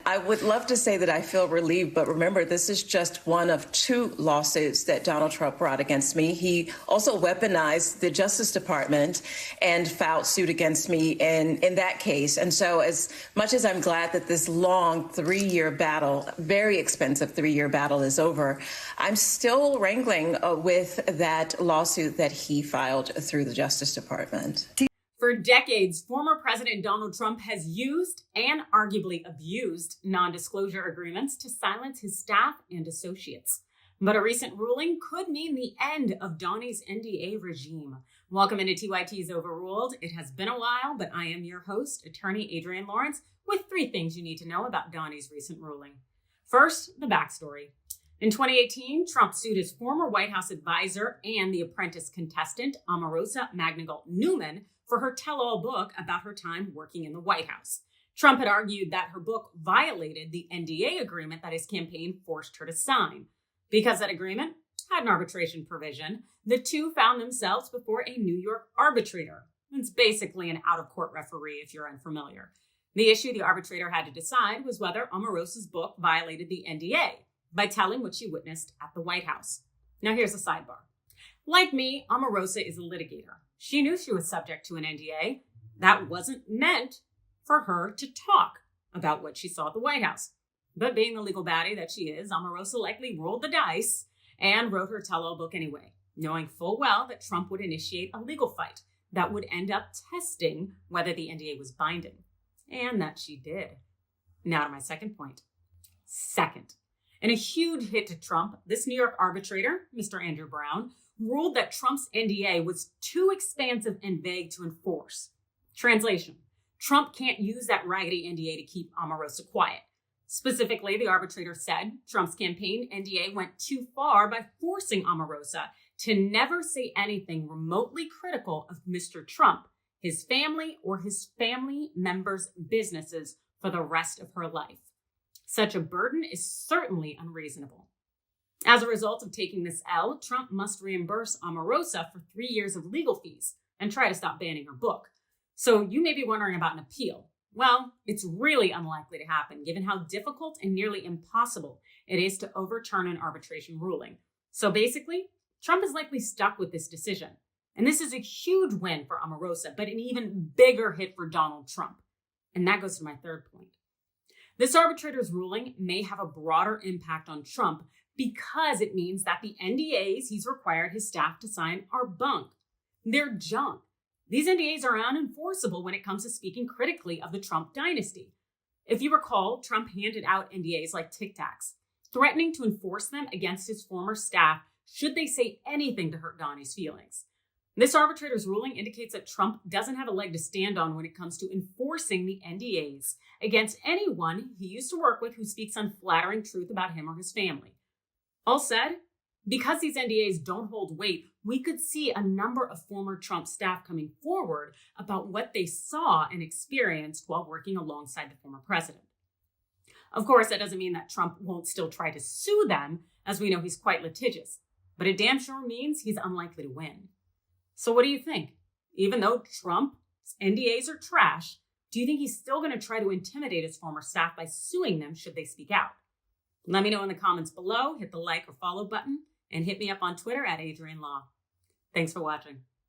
I would love to say that I feel relieved, but remember, this is just one of 2 lawsuits that Donald Trump brought against me. He also weaponized the Justice Department and filed suit against me in that case. And so as much as I'm glad that this long 3-year battle, very expensive 3-year battle is over, I'm still wrangling with that lawsuit that he filed through the Justice Department. For decades, former President Donald Trump has used and arguably abused non-disclosure agreements to silence his staff and associates. But a recent ruling could mean the end of Donnie's NDA regime. Welcome into TYT's Overruled. It has been a while, but I am your host, attorney Adrienne Lawrence, with 3 things you need to know about Donnie's recent ruling. First, the backstory. In 2018, Trump sued his former White House advisor and the Apprentice contestant, Omarosa Newman, for her tell-all book about her time working in the White House. Trump had argued that her book violated the NDA agreement that his campaign forced her to sign. Because that agreement had an arbitration provision, the 2 found themselves before a New York arbitrator. It's basically an out-of-court referee if you're unfamiliar. The issue the arbitrator had to decide was whether Omarosa's book violated the NDA by telling what she witnessed at the White House. Now here's a sidebar. Like me, Omarosa is a litigator. She knew she was subject to an NDA. That wasn't meant for her to talk about what she saw at the White House. But being the legal baddie that she is, Omarosa likely rolled the dice and wrote her tell-all book anyway, knowing full well that Trump would initiate a legal fight that would end up testing whether the NDA was binding. And that she did. Now to my second point. Second, in a huge hit to Trump, this New York arbitrator, Mr. Andrew Brown, ruled that Trump's NDA was too expansive and vague to enforce. Translation: Trump can't use that raggedy NDA to keep Omarosa quiet. Specifically, the arbitrator said Trump's campaign NDA went too far by forcing Omarosa to never say anything remotely critical of Mr. Trump, his family, or his family members' businesses for the rest of her life. Such a burden is certainly unreasonable. As a result of taking this L, Trump must reimburse Omarosa for 3 years of legal fees and try to stop banning her book. So you may be wondering about an appeal. Well, it's really unlikely to happen given how difficult and nearly impossible it is to overturn an arbitration ruling. So basically, Trump is likely stuck with this decision. And this is a huge win for Omarosa, but an even bigger hit for Donald Trump. And that goes to my third point. This arbitrator's ruling may have a broader impact on Trump because it means that the NDAs he's required his staff to sign are bunk. They're junk. These NDAs are unenforceable when it comes to speaking critically of the Trump dynasty. If you recall, Trump handed out NDAs like Tic Tacs, threatening to enforce them against his former staff should they say anything to hurt Donnie's feelings. This arbitrator's ruling indicates that Trump doesn't have a leg to stand on when it comes to enforcing the NDAs against anyone he used to work with who speaks unflattering truth about him or his family. All said, because these NDAs don't hold weight, we could see a number of former Trump staff coming forward about what they saw and experienced while working alongside the former president. Of course, that doesn't mean that Trump won't still try to sue them, as we know he's quite litigious, but it damn sure means he's unlikely to win. So what do you think? Even though Trump's NDAs are trash, do you think he's still going to try to intimidate his former staff by suing them should they speak out? Let me know in the comments below, hit the like or follow button, and hit me up on Twitter at Adrienne Law. Thanks for watching.